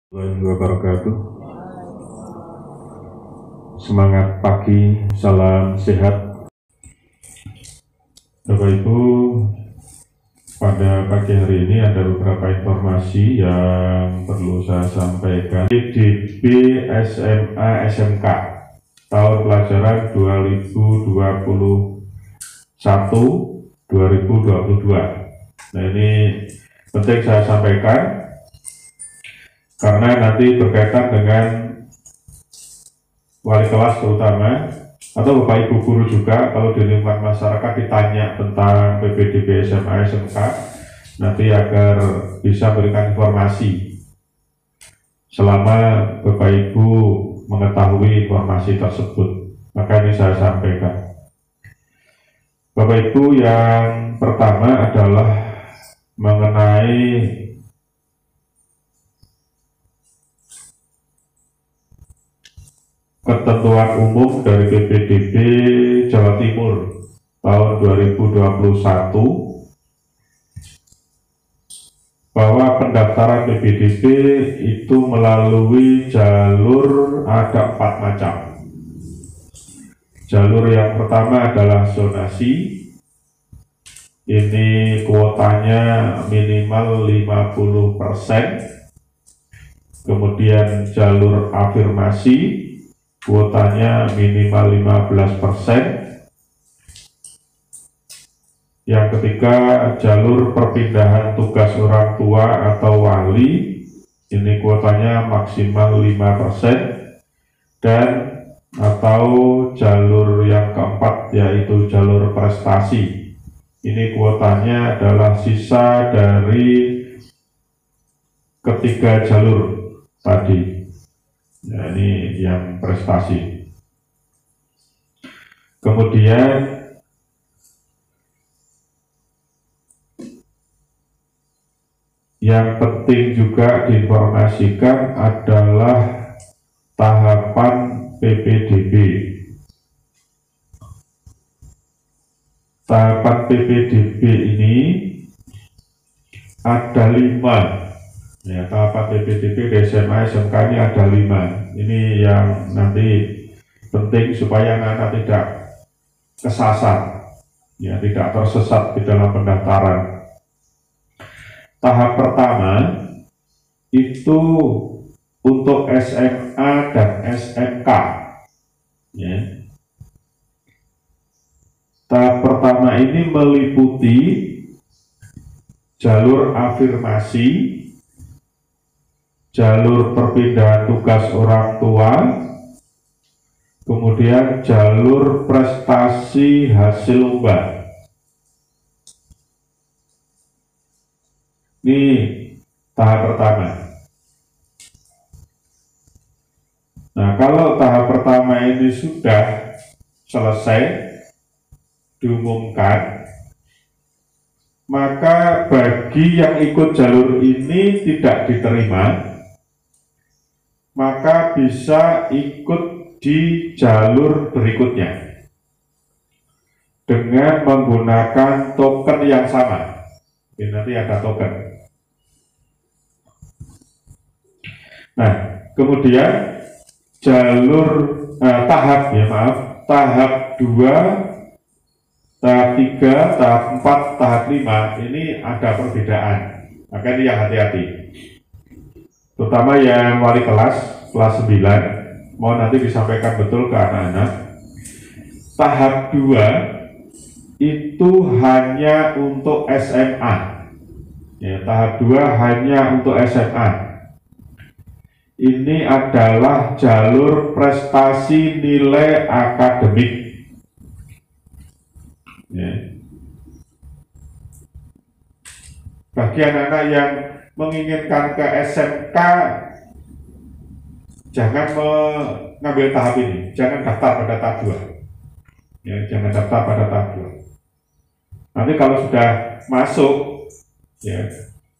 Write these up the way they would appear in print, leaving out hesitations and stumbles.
Warahmatullahi wabarakatuh. Semangat pagi, salam sehat. Bapak Ibu, pada pagi hari ini ada beberapa informasi yang perlu saya sampaikan. PDB SMA SMK tahun pelajaran 2021-2022. Nah, ini penting saya sampaikan karena nanti berkaitan dengan wali kelas terutama atau Bapak Ibu guru juga. Kalau di lingkungan masyarakat ditanya tentang PPDB SMA SMK, nanti agar bisa berikan informasi selama Bapak Ibu mengetahui informasi tersebut, maka ini saya sampaikan. Bapak Ibu, yang pertama adalah mengenai ketentuan umum dari PPDB Jawa Timur tahun 2021 bahwa pendaftaran PPDB itu melalui jalur ada 4 macam. Jalur yang pertama adalah zonasi. Ini kuotanya minimal 50%. Kemudian jalur afirmasi, kuotanya minimal 15%. Yang ketiga, jalur perpindahan tugas orang tua atau wali, ini kuotanya maksimal 5%. Dan atau jalur yang keempat yaitu jalur prestasi, ini kuotanya adalah sisa dari ketiga jalur tadi. Nah, ini yang prestasi. Kemudian yang penting juga diinformasikan adalah tahapan PPDB. Tahapan PPDB ini ada 5. Ya, tahapan PPDB di SMA SMK ini ada 5. Ini yang nanti penting supaya anak tidak kesasar, ya, tidak tersesat di dalam pendaftaran. Tahap pertama itu untuk SMA dan SMK. Ya. Tahap pertama ini meliputi jalur afirmasi, jalur perpindahan tugas orang tua, kemudian jalur prestasi hasil lomba. Ini tahap pertama. Nah, kalau tahap pertama ini sudah selesai diumumkan, maka bagi yang ikut jalur ini tidak diterima, maka bisa ikut di jalur berikutnya dengan menggunakan token yang sama. Ini nanti ada token. Nah, kemudian jalur tahap 2, tahap 3, tahap 4, tahap 5 ini ada perbedaan. Maka ini yang hati-hati. Terutama yang wali kelas 9, mau nanti disampaikan betul ke anak-anak. Tahap 2 itu hanya untuk SMA. Ya, tahap 2 hanya untuk SMA. Ini adalah jalur prestasi nilai akademik. Ya. Bagi anak-anak yang menginginkan ke SMK, jangan mengambil tahap ini, jangan daftar pada tahap 2. Ya, jangan daftar pada tahap 2. Nanti kalau sudah masuk, ya,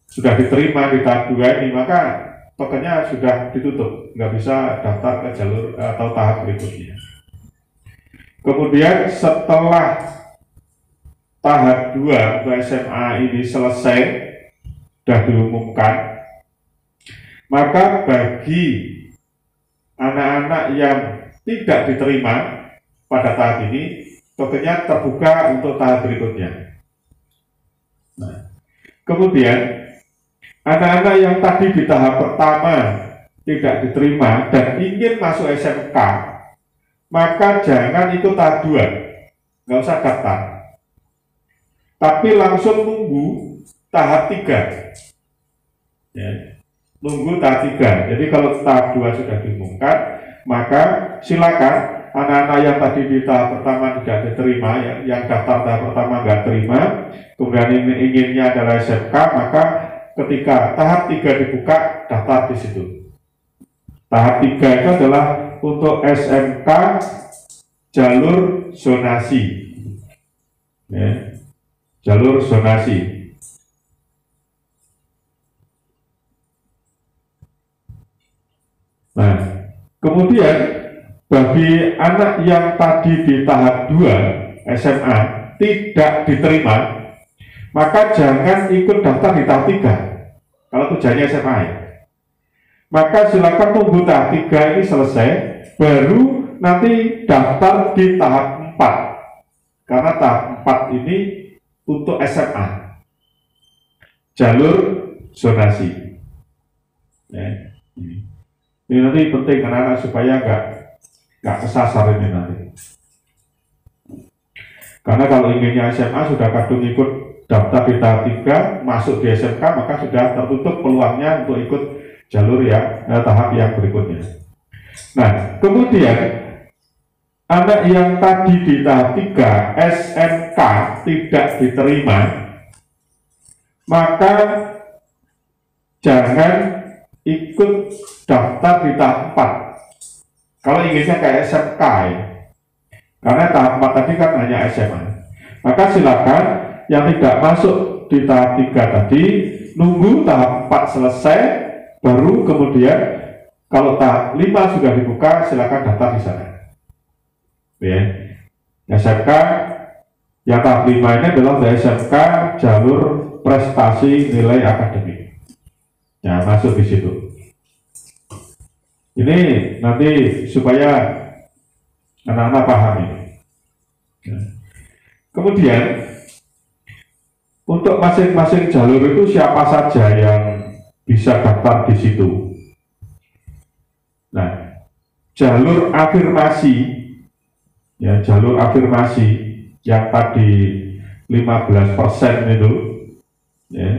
sudah diterima di tahap 2 ini, maka tokennya sudah ditutup, nggak bisa daftar ke jalur atau tahap berikutnya. Kemudian setelah tahap 2 untuk SMA ini selesai, sudah diumumkan, Maka bagi anak-anak yang tidak diterima pada tahap ini, tokennya terbuka untuk tahap berikutnya. Nah, kemudian anak-anak yang tadi di tahap pertama tidak diterima dan ingin masuk SMK, maka jangan ikut tahap 2, nggak usah daftar, tapi langsung nunggu tahap 3 ya. Nunggu tahap 3. Jadi kalau tahap 2 sudah diumumkan, maka silakan anak-anak yang tadi di tahap pertama tidak diterima, yang daftar tahap pertama nggak terima, kemudian inginnya adalah SMK, maka ketika tahap 3 dibuka, daftar di situ. Tahap 3 itu adalah untuk SMK jalur zonasi ya. Jalur zonasi. Nah, kemudian bagi anak yang tadi di tahap 2 SMA tidak diterima, maka jangan ikut daftar di tahap 3 kalau tujuannya SMA ya. Maka silakan tunggu tahap 3 ini selesai, baru nanti daftar di tahap 4, karena tahap 4 ini untuk SMA jalur zonasi ya. Ini nanti penting anak-anak supaya nggak kesasar ini nanti. Karena kalau inginnya SMA sudah kadung ikut daftar di tahap 3, masuk di SMK, maka sudah tertutup peluangnya untuk ikut jalur ya tahap yang berikutnya. Nah, kemudian anak yang tadi di tahap 3 SMK tidak diterima, maka jangan ikut daftar di tahap 4 kalau inginnya kayak SMK ya. Karena tahap 4 tadi kan hanya SMA. Maka silakan yang tidak masuk di tahap 3 tadi nunggu tahap 4 selesai, baru kemudian kalau tahap 5 sudah dibuka, silakan daftar di sana ya. SMK yang tahap 5 ini adalah SMK jalur prestasi nilai akademik ya, masuk di situ. Ini nanti supaya anak-anak paham ini. Kemudian untuk masing-masing jalur itu siapa saja yang bisa daftar di situ. Nah, jalur afirmasi ya, jalur afirmasi yang tadi 15% itu ya,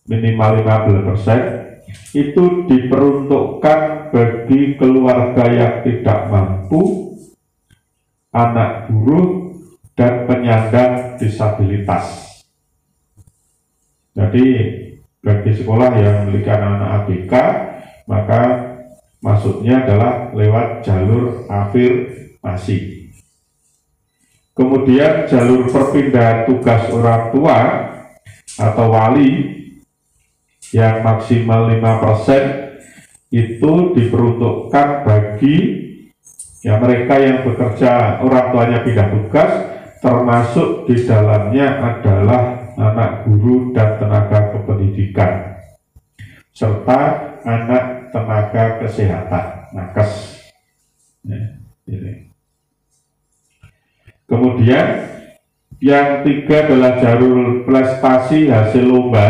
minimal 15%, itu diperuntukkan bagi keluarga yang tidak mampu, anak buruh, dan penyandang disabilitas. Jadi bagi sekolah yang memiliki anak-anak ABK, maka masuknya adalah lewat jalur afirmasi. Kemudian jalur perpindahan tugas orang tua atau wali yang maksimal 5% itu diperuntukkan bagi ya mereka yang bekerja, orang tuanya pindah tugas, termasuk di dalamnya adalah anak guru dan tenaga kependidikan serta anak tenaga kesehatan nakes ya, ini. Kemudian yang 3 adalah jalur prestasi hasil lomba,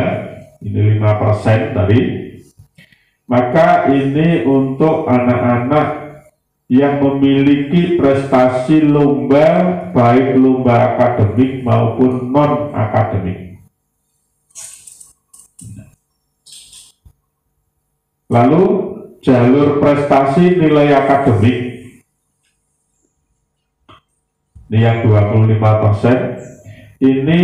ini 5% tadi. Maka ini untuk anak-anak yang memiliki prestasi lomba, baik lomba akademik maupun non akademik. Lalu jalur prestasi nilai akademik, ini yang 25%, ini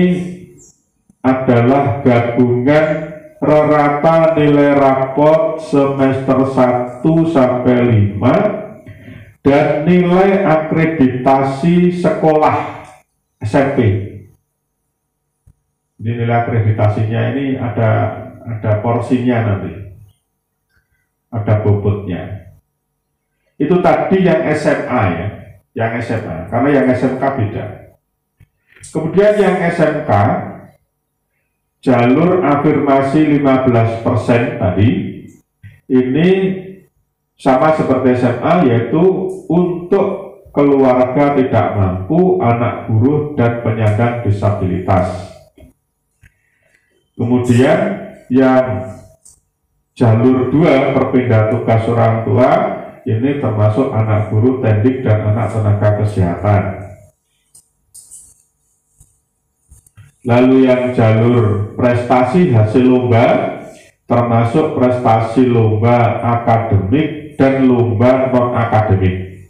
adalah gabungan rata nilai rapot semester 1 sampai 5 dan nilai akreditasi sekolah SMP. Ini nilai akreditasinya ini ada porsinya nanti, ada bobotnya. Itu tadi yang SMA ya, yang SMA, karena yang SMK beda. Kemudian yang SMK jalur afirmasi 15% tadi ini sama seperti SMA, yaitu untuk keluarga tidak mampu, anak buruh, dan penyandang disabilitas. Kemudian yang jalur 2 perpindah tugas orang tua, ini termasuk anak buruh, tendik, dan anak tenaga kesehatan. Lalu yang jalur prestasi hasil lomba, termasuk prestasi lomba akademik dan lomba non-akademik.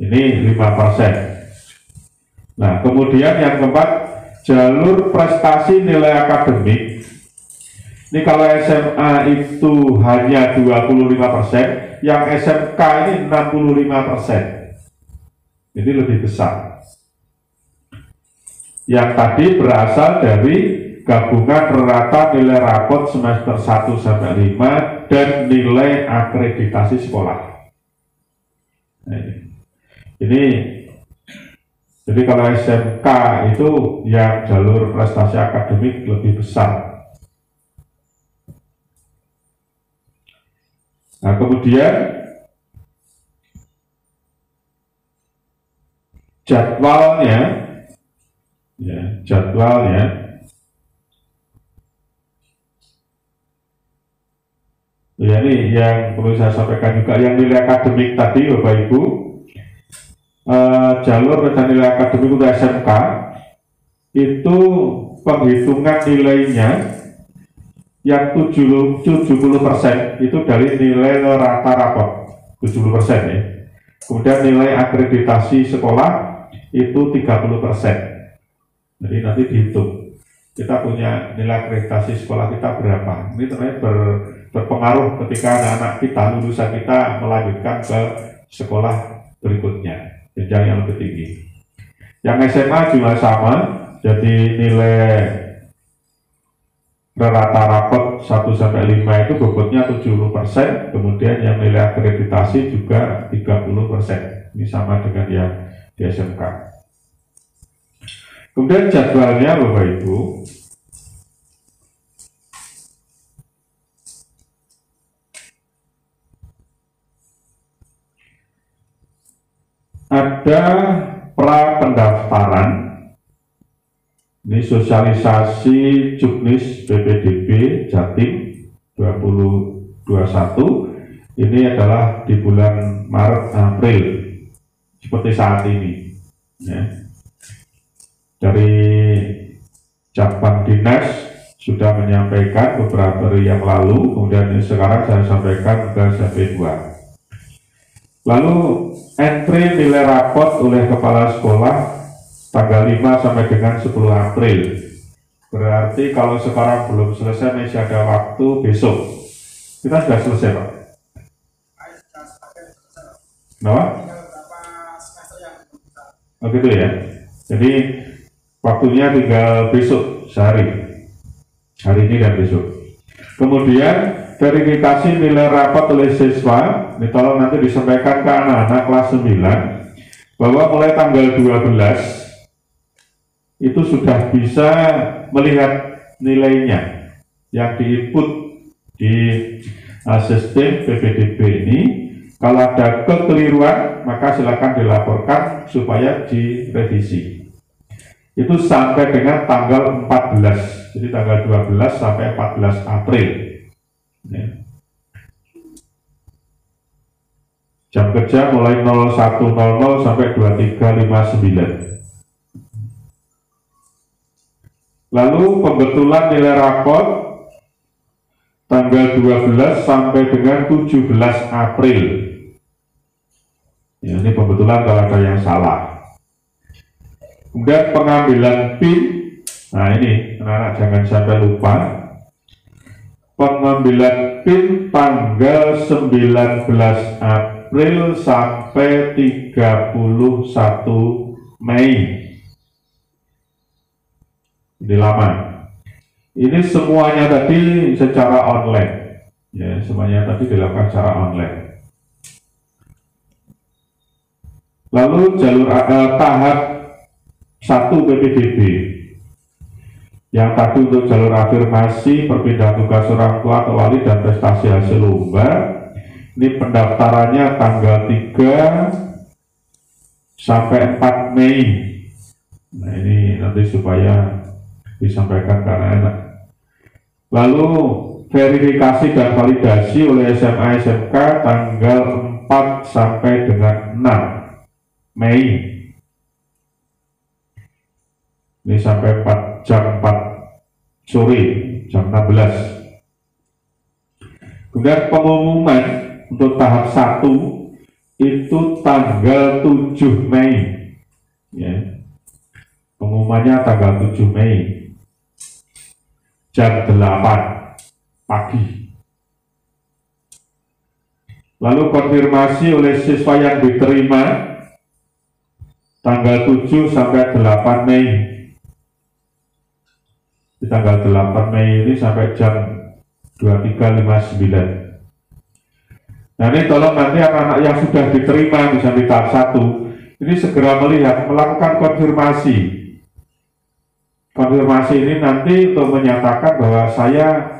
Ini 5%. Nah, kemudian yang keempat, jalur prestasi nilai akademik. Ini kalau SMA itu hanya 25%, yang SMK ini 65%. Jadi lebih besar. Yang tadi berasal dari gabungan rata nilai rapot semester 1 sampai 5 dan nilai akreditasi sekolah. Nah, ini jadi kalau SMK itu yang jalur prestasi akademik lebih besar. Nah, kemudian jadwalnya, ya ini yang perlu saya sampaikan juga, yang nilai akademik tadi Bapak Ibu, jalur dan nilai akademik untuk SMK itu penghitungan nilainya yang 70% itu dari nilai rata rapot 70% ya. Kemudian nilai akreditasi sekolah itu 30%. Jadi nanti dihitung kita punya nilai akreditasi sekolah kita berapa. Ini ternyata berpengaruh ketika anak-anak kita, lulusan kita melanjutkan ke sekolah berikutnya, jenjang yang lebih tinggi. Yang SMA juga sama, jadi nilai rata rapot 1 sampai 5 itu bobotnya 70%, kemudian yang nilai akreditasi juga 30%. Ini sama dengan yang di SMK. Kemudian jadwalnya Bapak Ibu, ada pra pendaftaran. Ini sosialisasi Juknis BPDB Jatim 2021. Ini adalah di bulan Maret April seperti saat ini. Ya. Dari Cabang Dinas sudah menyampaikan beberapa hari yang lalu, kemudian sekarang saya sampaikan ke SMP2. Lalu entry nilai rapot oleh kepala sekolah tanggal 5 sampai dengan 10 April. Berarti kalau sekarang belum selesai, masih ada waktu besok. Kita sudah selesai, Pak? Kenapa? Oh gitu ya. Jadi waktunya tinggal besok sehari. Hari ini dan besok. Kemudian verifikasi nilai rapot oleh siswa. Ini tolong nanti disampaikan ke anak-anak kelas 9 bahwa mulai tanggal 12 itu sudah bisa melihat nilainya yang diinput di sistem PPDB ini. Kalau ada kekeliruan, maka silakan dilaporkan supaya direvisi. Itu sampai dengan tanggal 14, jadi tanggal 12 sampai 14 April. Ya. Jam kerja mulai 01.00 sampai 23.59. Lalu pembetulan nilai rapot tanggal 12 sampai dengan 17 April. Ya, ini pembetulan kalau ada yang salah. Kemudian pengambilan PIN. Nah ini anak-anak jangan sampai lupa. Pengambilan PIN tanggal 19 April sampai 31 Mei. Ini lama. Ini semuanya tadi secara online. Ya, semuanya tadi dilakukan secara online. Lalu jalur tahap 1 PPDB. Yang tadi untuk jalur afirmasi, perpindahan tugas orang tua atau wali dan prestasi hasil lomba, ini pendaftarannya tanggal 3 sampai 4 Mei. Nah ini nanti supaya disampaikan ke anak-anak. Lalu verifikasi dan validasi oleh SMA SMK tanggal 4 sampai dengan 6 Mei. Ini sampai jam 4 sore, jam 16. Kemudian pengumuman untuk tahap 1 itu tanggal 7 Mei. Ya. Pengumumannya tanggal 7 Mei. Jam 8 pagi. Lalu konfirmasi oleh siswa yang diterima tanggal 7 sampai 8 Mei. Di tanggal 8 Mei ini sampai jam 23.59. Nah ini tolong nanti anak-anak yang sudah diterima misalnya di tahap 1 ini segera melakukan konfirmasi. Konfirmasi ini nanti untuk menyatakan bahwa saya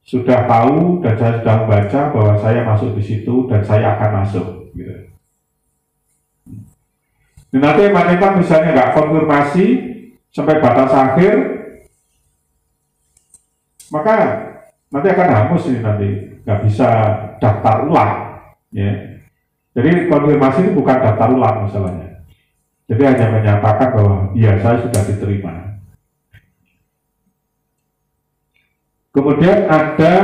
sudah tahu dan saya sudah membaca bahwa saya masuk di situ dan saya akan masuk. Gitu. Nanti yang misalnya nggak konfirmasi sampai batas akhir, maka nanti akan hangus ini nanti nggak bisa daftar ulang. Ya. Jadi konfirmasi ini bukan daftar ulang masalahnya. Jadi hanya menyatakan bahwa iya saya sudah diterima. Kemudian ada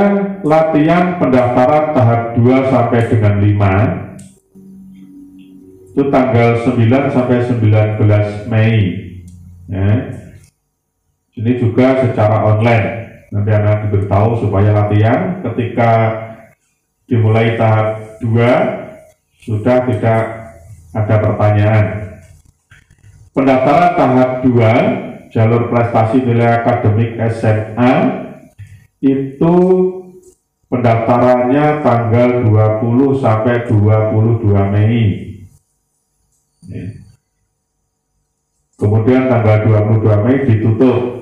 latihan pendaftaran tahap 2 sampai dengan 5. Itu tanggal 9 sampai 19 Mei. Ya. Ini juga secara online. Nanti anak diberitahu supaya latihan ketika dimulai tahap 2 sudah tidak ada pertanyaan. Pendaftaran tahap 2 jalur prestasi nilai akademik SMA itu pendaftarannya tanggal 20 sampai 22 Mei. Kemudian tanggal 22 Mei ditutup.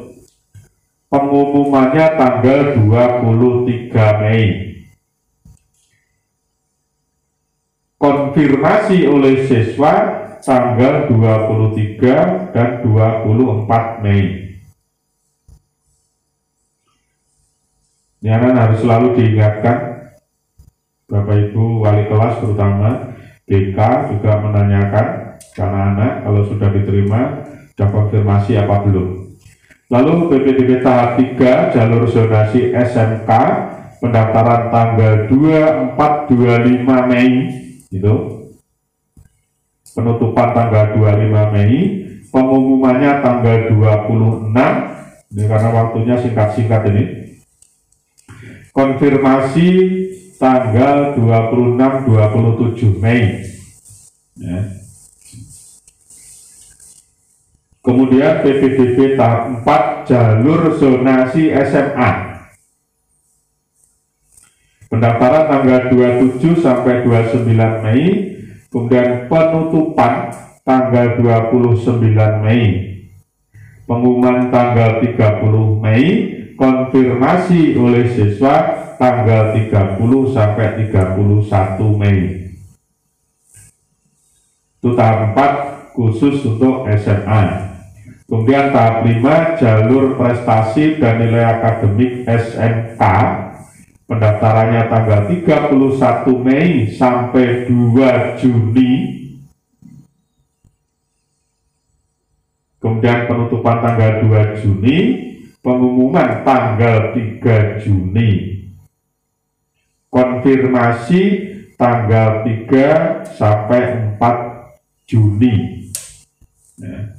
Pengumumannya tanggal 23 Mei. Konfirmasi oleh siswa tanggal 23 dan 24 Mei. Ini anak harus selalu diingatkan, Bapak Ibu wali kelas terutama BK juga menanyakan ke anak-anak kalau sudah diterima, sudah konfirmasi apa belum. Lalu PPDB tahap 3 jalur zonasi SMK pendaftaran tanggal 24, 25 Mei itu. Penutupan tanggal 25 Mei, pengumumannya tanggal 26. Ini karena waktunya singkat-singkat ini. Konfirmasi tanggal 26-27 Mei. Ya. Kemudian PPDB tahap 4 jalur zonasi SMA. Pendaftaran tanggal 27 sampai 29 Mei, kemudian penutupan tanggal 29 Mei. Pengumuman tanggal 30 Mei, konfirmasi oleh siswa tanggal 30 sampai 31 Mei. Itu tahap 4 khusus untuk SMA. Kemudian tahap 5 jalur prestasi dan nilai akademik SMK. Pendaftarannya tanggal 31 Mei sampai 2 Juni. Kemudian penutupan tanggal 2 Juni. Pengumuman tanggal 3 Juni. Konfirmasi tanggal 3 sampai 4 Juni. Ya.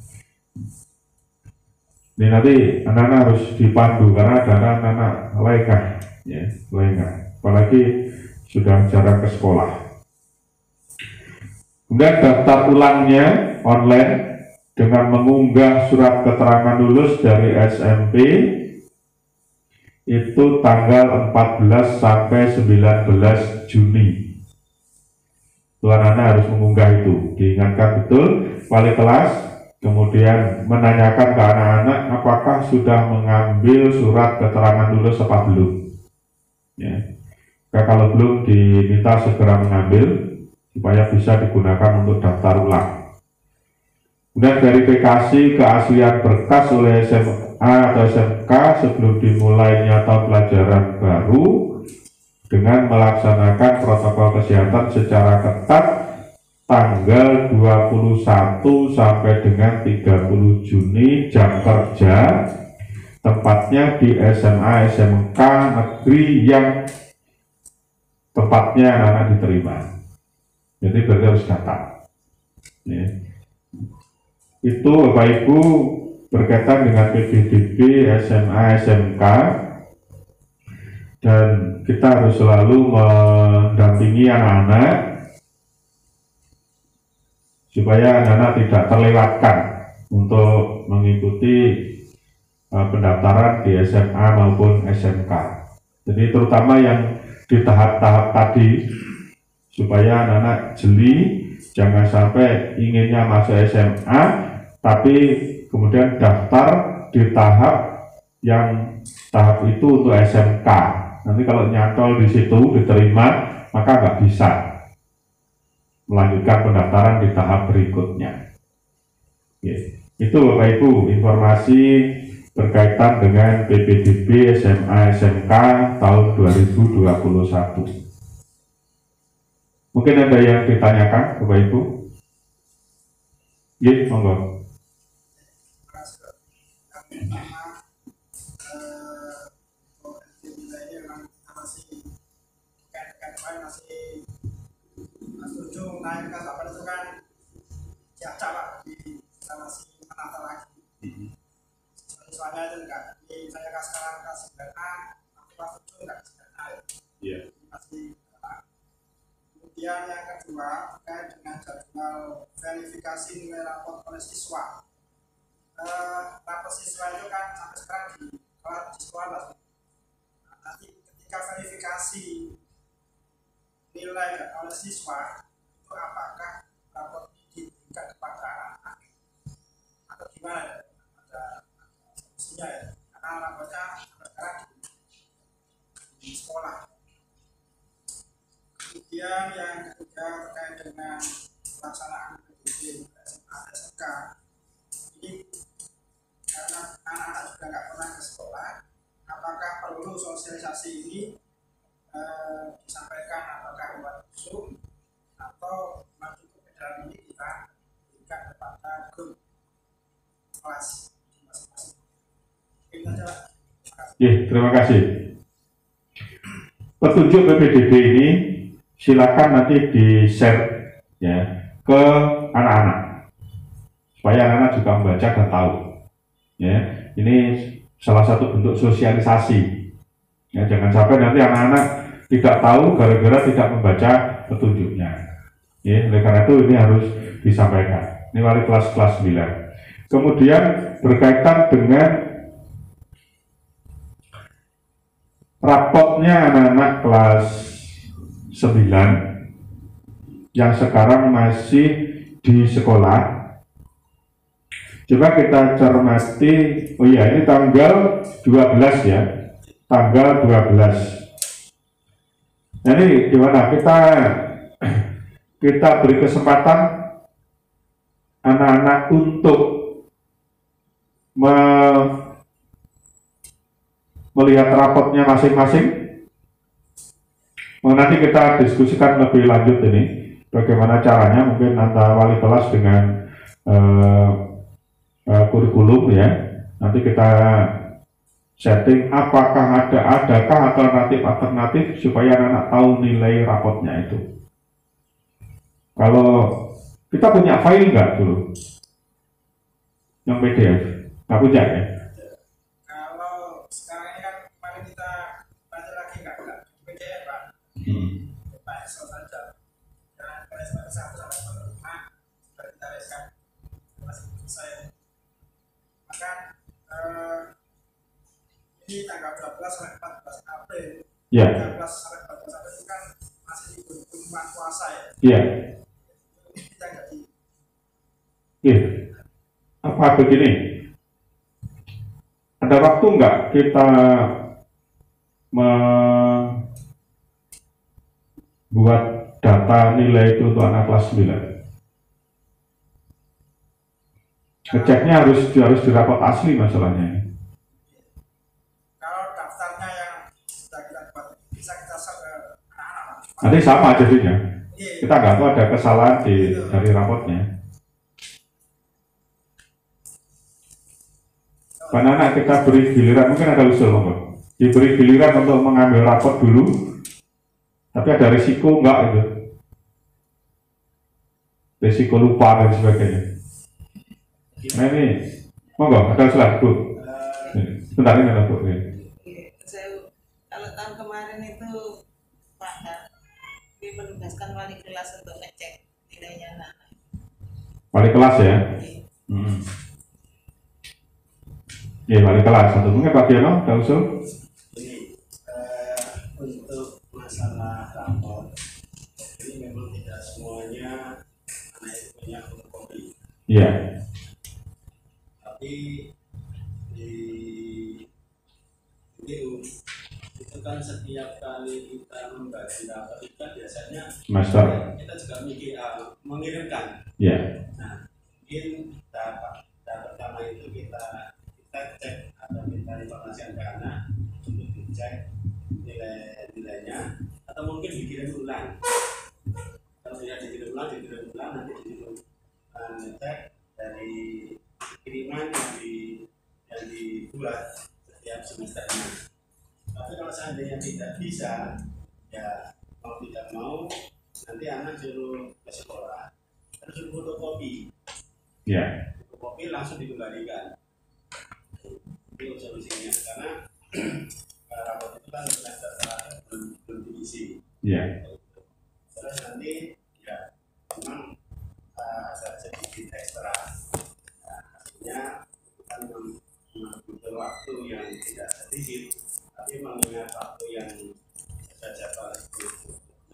Ini nanti anak-anak harus dipandu karena ada anak-anak lengah, ya, lengah. Apalagi sudah jarak ke sekolah. Kemudian daftar ulangnya online dengan mengunggah surat keterangan lulus dari SMP itu tanggal 14 sampai 19 Juni. Tuan anak harus mengunggah itu. Diingatkan betul wali kelas, kemudian menanyakan ke anak-anak apa apakah sudah mengambil surat keterangan lulus apa belum. Ya. Nah, kalau belum, diminta segera mengambil supaya bisa digunakan untuk daftar ulang. Kemudian verifikasi keaslian berkas oleh SMA atau SMK sebelum dimulainya tahun pelajaran baru dengan melaksanakan protokol kesehatan secara ketat tanggal 21 sampai dengan 30 Juni jam kerja, tempatnya di SMA SMK negeri yang tempatnya anak diterima. Jadi berarti harus datang. Ya. Itu Bapak Ibu berkaitan dengan PPDB SMA SMK, dan kita harus selalu mendampingi anak-anak supaya anak-anak tidak terlewatkan untuk mengikuti pendaftaran di SMA maupun SMK. Jadi terutama yang di tahap-tahap tadi, supaya anak-anak jeli, jangan sampai inginnya masuk SMA tapi kemudian daftar di tahap itu untuk SMK. Nanti kalau nyantol di situ diterima, maka nggak bisa melanjutkan pendaftaran di tahap berikutnya. Oke. Itu Bapak Ibu informasi berkaitan dengan PPDB SMA SMK tahun 2021. Mungkin ada yang ditanyakan Bapak Ibu? Ya, monggo. Naik ke kapan itu kan diacak Pak, kita masih menata lagi. Soalnya itu enggak, saya kasih sekarang ke 9A, nanti pas itu enggak 9A. Iya. Masih. Kemudian yang kedua terkait dengan jadwal verifikasi nilai rapot oleh siswa. Rapot siswa itu kan sampai sekarang di kelas di sekolah. Nanti ketika verifikasi nilai oleh siswa, itu apakah rapot ini diberikan kepada anak-anak atau gimana? Ada solusinya ya, karena rapotnya sekarang di sekolah. Kemudian yang ketiga terkait dengan pelaksanaan PPDB SMA SMK, ini karena anak-anak juga nggak pernah ke sekolah, apakah perlu sosialisasi ini disampaikan apakah lewat Zoom atau masuk ke dalam ini kita berikan kepada grup kelas masing-masing. Terima kasih. Petunjuk PPDB ini silakan nanti di-share ya ke anak-anak supaya anak-anak juga membaca dan tahu. Ya, ini salah satu bentuk sosialisasi. Ya, jangan sampai nanti anak-anak tidak tahu gara-gara tidak membaca petunjuknya. Ya, oleh karena itu ini harus disampaikan. Ini wali kelas 9. Kemudian berkaitan dengan rapotnya anak-anak kelas 9 yang sekarang masih di sekolah. Coba kita cermati, oh iya ini tanggal 12 ya, tanggal 12. Nah ini gimana, kita beri kesempatan anak-anak untuk melihat rapotnya masing-masing. Nanti kita diskusikan lebih lanjut ini bagaimana caranya, mungkin antara wali kelas dengan kurikulum ya. Nanti kita setting apakah adakah alternatif supaya anak-anak tahu nilai rapotnya itu. Kalau kita punya file nggak dulu yang PDF? Nggak punya ya? Kalau sekarang ini kan kemarin kita belajar lagi nggak PDF Pak. Pak Excel saja. Dan pada semester 1 sampai semester 5 sudah kita reskan masih selesai. Maka ini tanggal 12 sampai 14 April. Ya. 13 sampai 14 April itu kan masih bulan puasa ya. Iya. Kita jadi. Apa begini? Ada waktu nggak kita membuat data nilai itu untuk anak kelas 9? Ngeceknya harus di rapot asli masalahnya. Kalau daftarnya yang sudah kita buat bisa kita share ke anak-anak. Nanti sama jadinya. Iya. Kita nggak tahu ada kesalahan dari rapotnya. Karena anak kita beri giliran, mungkin ada usul monggo. Diberi giliran untuk mengambil rapot dulu, tapi ada risiko enggak itu, risiko lupa dan sebagainya. Nah ini, monggo ada usulan Bu. Bentar ini ada Bu. Kalau tahun kemarin itu Pak Harvey menugaskan wali kelas untuk ngecek nilainya anak. Wali kelas ya? Iya, wali kelas. Satu mungkin Pak Diono ada usul? Ini untuk masalah rapor, ini memang tidak semuanya anak itu punya fotokopi. Iya. Tapi di BU itu kan setiap kali kita membagi rapor itu kan biasanya Semester. kita juga mengirimkan. Iya. Nah, mungkin tahap pertama itu kita cek atau kita informasikan ke anak untuk dicek nilainya, atau mungkin dikirim ulang. Kalau tidak dikirim ulang nanti ngecek dari kiriman yang dibuat setiap semesternya. Tapi kalau seandainya tidak bisa, ya mau tidak mau nanti anak suruh ke sekolah terus suruh fotokopi. Iya. Fotokopi langsung dikembalikan. Itu solusinya, karena rapor itu kan semester terakhir belum diisi. Iya. Terus nanti ya memang ada sedikit ekstra. Nah, artinya kan butuh waktu yang tidak sedikit, tapi mengingat waktu yang saja itu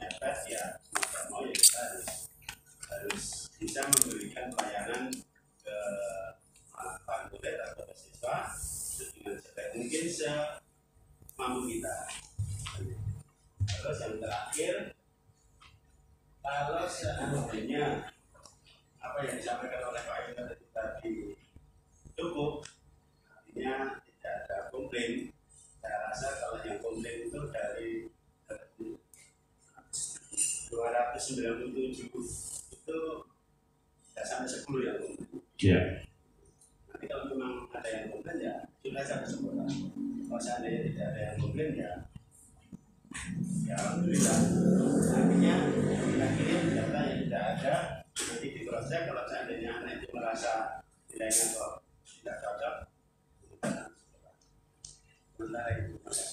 mepet, ya mau ya kita harus bisa memberikan pelayanan ke para murid atau siswa dengan sebaik mungkin semampu kita. Terus yang terakhir, kalau seandainya apa yang disampaikan oleh Pak Ida tadi cukup, artinya tidak ada komplain. Saya rasa kalau yang komplain itu dari 297 itu tidak sampai 10 yang komplain. Iya. Nanti kalau memang ada yang komplain, ya sudah sampai sempurna. Kalau seandainya tidak ada yang komplain, ya alhamdulillah. Artinya kita kirim data yang tidak ada, nanti diproses. Kalau seandainya anak itu merasa nilainya kok tidak cocok,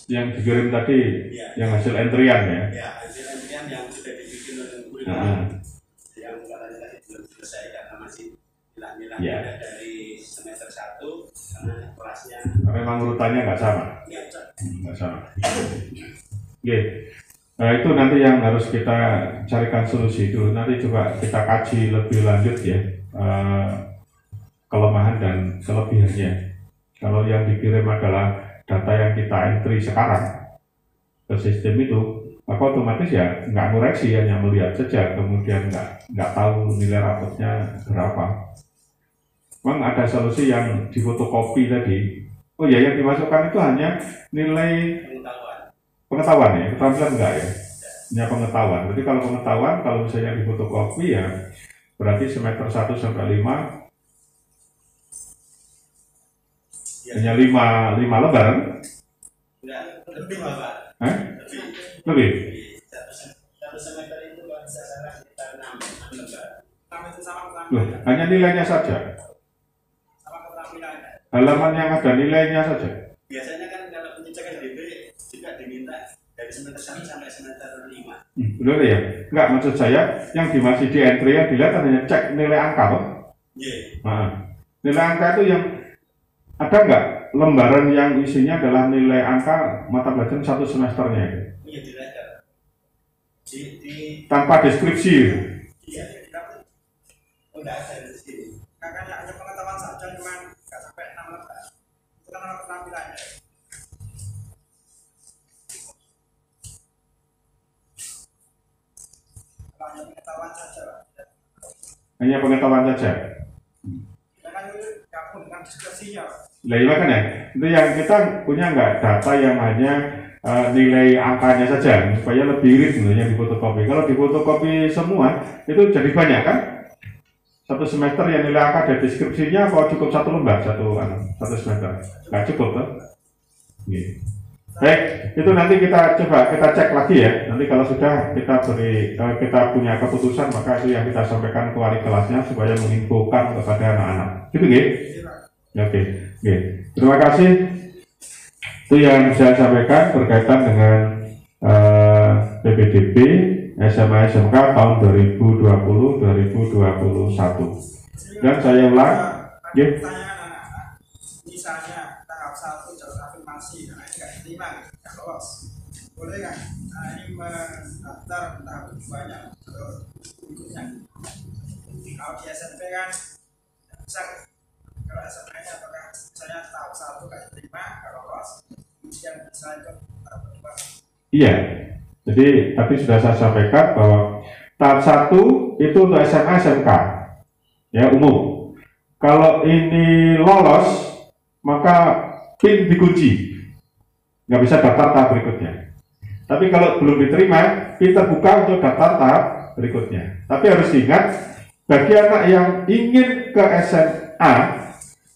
Yang dikirim tadi, ya, yang hasil entrian ya? Ya, hasil entrian yang sudah dibikin oleh guru, yang katanya tadi belum selesai karena masih milah-milahnya dari semester 1 karena kelasnya. Memang urutannya nggak sama. Nggak sama. Oke. Nah itu nanti yang harus kita carikan solusi itu. Nanti coba kita kaji lebih lanjut ya, kelemahan dan kelebihannya. Kalau yang dikirim adalah data yang kita entry sekarang ke sistem itu, maka otomatis ya nggak ngoreksi, hanya melihat saja, kemudian nggak tahu nilai rapotnya berapa. Memang ada solusi yang difotokopi tadi. Oh ya, yang dimasukkan itu hanya nilai pengetahuan ya, keterampilan enggak ya? Hanya pengetahuan. Berarti kalau pengetahuan, kalau misalnya difotokopi ya berarti semester 1 sampai 5 hanya 5 lembar. Enggak, lebih Bapak. Hah? Lebih? Satu semester itu kalau saya salah sekitar 6 lembar. Loh, hanya nilainya saja. Halaman yang ada nilainya saja. Biasanya kan kalau pengecekan DP juga diminta dari semester 1 sampai semester 5. Betul ya? Enggak, maksud saya yang masih di entry yang dilihat hanya cek nilai angka toh? Iya. Nah, nilai angka itu yang ada nggak lembaran yang isinya adalah nilai angka mata pelajaran satu semesternya itu? Iya, dilihat. Tanpa deskripsi. Iya, oh, enggak ada di sini. Kakaknya hanya pengetahuan saja, cuma nggak sampai 6 lembar. Itu Kurang penampilannya. Hanya pengetahuan saja, Pak. Hanya pengetahuan saja. Jangan gabung dengan diskresinya, Pak. Lah iya kan ya, itu yang kita punya nggak data yang hanya nilai angkanya saja supaya lebih irit sebenarnya di fotokopi. Kalau di fotokopi semua itu jadi banyak kan? Satu semester yang nilai angka ada deskripsinya kalau cukup satu lembar satu semester nggak cukup kan? Gitu. Baik, itu nanti kita cek lagi ya. Nanti kalau sudah kita punya keputusan maka itu yang kita sampaikan ke wali kelasnya supaya menginfokan kepada anak-anak. Gitu gitu. Oke. Oke, terima kasih. Itu yang saya sampaikan berkaitan dengan PPDB SMA SMK tahun 2020-2021. Dan saya ulang, ya. Misalnya tahap 1 jalur afirmasi, nah ini nggak diterima, nggak lolos. Boleh nggak? Nah ini mendaftar tahap 2-nya berikutnya. Kalau di SMP kan bisa. Kalau SMA-nya apakah misalnya tahap 1 nggak diterima, nggak lolos, kemudian bisa ikut tahap 2. Iya, jadi tadi sudah saya sampaikan bahwa tahap 1 itu untuk SMA SMK ya umum. Kalau ini lolos maka PIN dikunci, nggak bisa daftar tahap berikutnya. Tapi kalau belum diterima, PIN terbuka untuk daftar tahap berikutnya. Tapi harus diingat, bagi anak yang ingin ke SMA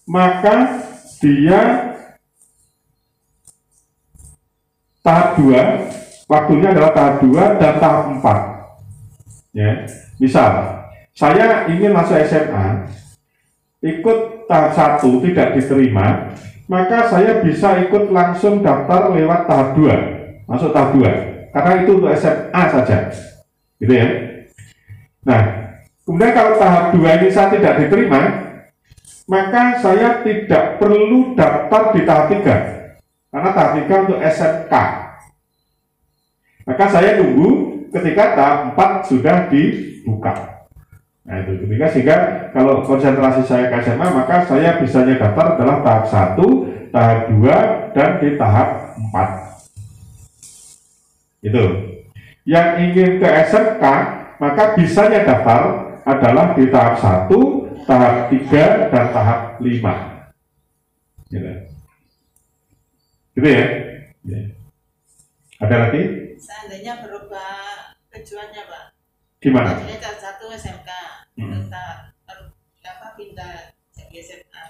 maka dia tahap 2, waktunya adalah tahap 2 dan tahap 4 ya. Misal saya ingin masuk SMA, ikut tahap 1 tidak diterima, maka saya bisa ikut langsung daftar lewat tahap 2, masuk tahap 2 karena itu untuk SMA saja gitu ya. Nah kemudian kalau tahap 2 ini saya tidak diterima, maka saya tidak perlu daftar di tahap 3 karena tahap 3 untuk SMK. Maka saya tunggu ketika tahap 4 sudah dibuka. Nah itu ketika, sehingga kalau konsentrasi saya ke SMA maka saya bisanya daftar adalah tahap 1, tahap 2 dan di tahap 4. Itu. Yang ingin ke SMK maka bisanya daftar adalah di tahap 1, tahap 3 dan tahap 5. Gitu. Gitu ya. Ya. Ada lagi? Seandainya berubah tujuannya, Pak. Gimana? Tadinya tahap 1 SMK, pindah jadi SMA.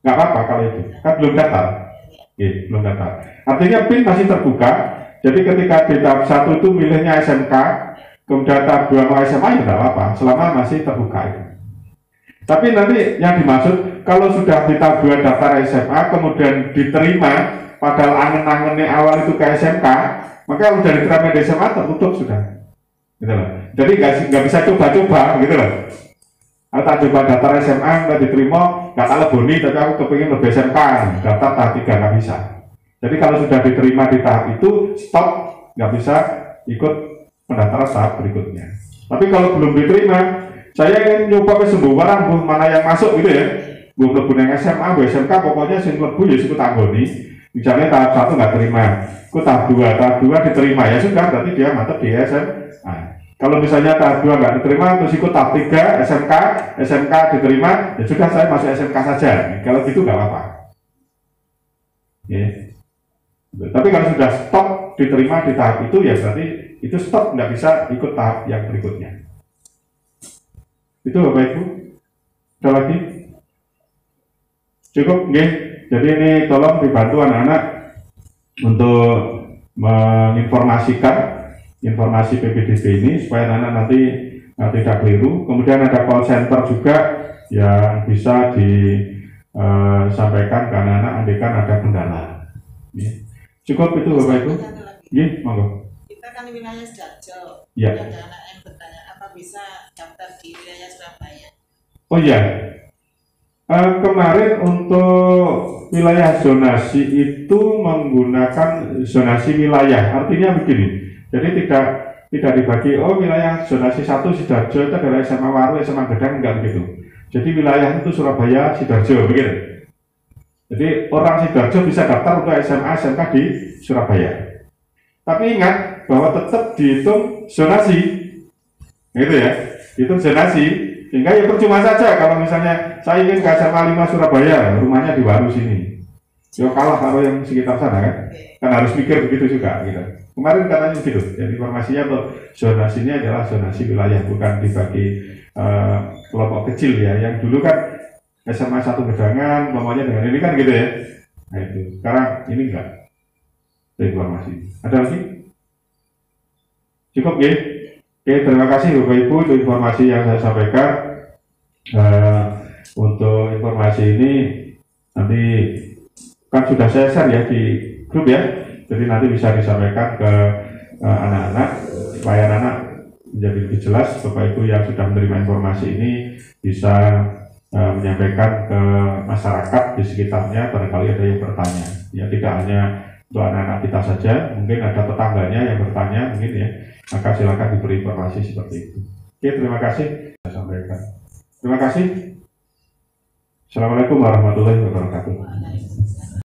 Nggak apa-apa kalau itu, kan belum daftar. Ya, belum daftar. Artinya PIN masih terbuka. Jadi ketika di tahap 1 itu milihnya SMK, kemudian tahap 2 mau SMA ya nggak apa-apa, selama masih terbuka itu. Tapi nanti yang dimaksud kalau sudah di tahap 2 daftar SMA kemudian diterima, padahal angen-angennya awal itu ke SMK, maka sudah diterima di SMA tertutup sudah. Gitu loh. Jadi nggak bisa coba-coba gitu loh. Aku tak coba daftar SMA nggak diterima, nggak tak leboni, tapi aku kepingin lebih SMK, daftar tahap 3 nggak bisa. Jadi kalau sudah diterima di tahap itu stop, nggak bisa ikut pendaftaran tahap berikutnya. Tapi kalau belum diterima, saya ingin nyoba ke sembuh barang, mana yang masuk gitu ya. Belum lebu yang SMA, SMK, pokoknya sing lebu ya ikut anggoni. Misalnya tahap 1 nggak terima, ikut tahap 2 diterima, ya sudah, berarti dia mantap di SMA. Kalau misalnya tahap 2 nggak diterima, terus ikut tahap 3, SMK diterima, ya sudah saya masuk SMK saja. Kalau gitu nggak apa-apa. Ya. Tapi kalau sudah stop diterima di tahap itu, ya berarti itu stop, nggak bisa ikut tahap yang berikutnya. Itu Bapak Ibu. Ada lagi? Cukup, nggih. Jadi ini tolong dibantu anak-anak untuk menginformasikan informasi PPDB ini supaya anak-anak nanti tidak keliru. Kemudian ada call center juga yang bisa disampaikan ke anak-anak andaikan ada kendala. Ya. Cukup itu Bapak Ibu. Iya, monggo. Kita kan wilayah Sidoarjo. Ya. Ada anak yang bertanya apa bisa daftar di wilayah Surabaya. Oh iya. Kemarin untuk wilayah zonasi itu menggunakan zonasi wilayah. Artinya begini. Jadi tidak dibagi, oh wilayah zonasi 1 Sidoarjo itu adalah SMA Waru, SMA Gedang, enggak begitu. Jadi wilayah itu Surabaya, Sidoarjo, begitu. Jadi orang Sidoarjo bisa daftar untuk SMA SMK di Surabaya. Tapi ingat bahwa tetap dihitung zonasi, gitu ya, dihitung zonasi. Sehingga ya percuma saja kalau misalnya saya ingin ke SMA 5 Surabaya, rumahnya di Waru sini. Ya kalah kalau yang sekitar sana kan. Kan harus mikir begitu juga gitu. Kemarin katanya begitu. Jadi informasinya untuk zonasi ini adalah zonasi wilayah, bukan dibagi kelompok kecil ya. Yang dulu kan SMA 1 Gedangan, namanya dengan ini kan gitu ya. Nah itu, sekarang ini enggak. Informasi. Ada lagi? Cukup ya? Oke, terima kasih Bapak Ibu untuk informasi yang saya sampaikan. Untuk informasi ini nanti kan sudah saya share ya di grup ya. Jadi nanti bisa disampaikan ke anak-anak supaya anak menjadi lebih jelas. Bapak Ibu yang sudah menerima informasi ini bisa menyampaikan ke masyarakat di sekitarnya, barangkali ada yang bertanya. Ya tidak hanya untuk anak-anak kita saja, mungkin ada tetangganya yang bertanya, mungkin ya, maka silakan diberi informasi seperti itu. Oke, terima kasih. Saya sampaikan. Terima kasih. Assalamualaikum warahmatullahi wabarakatuh.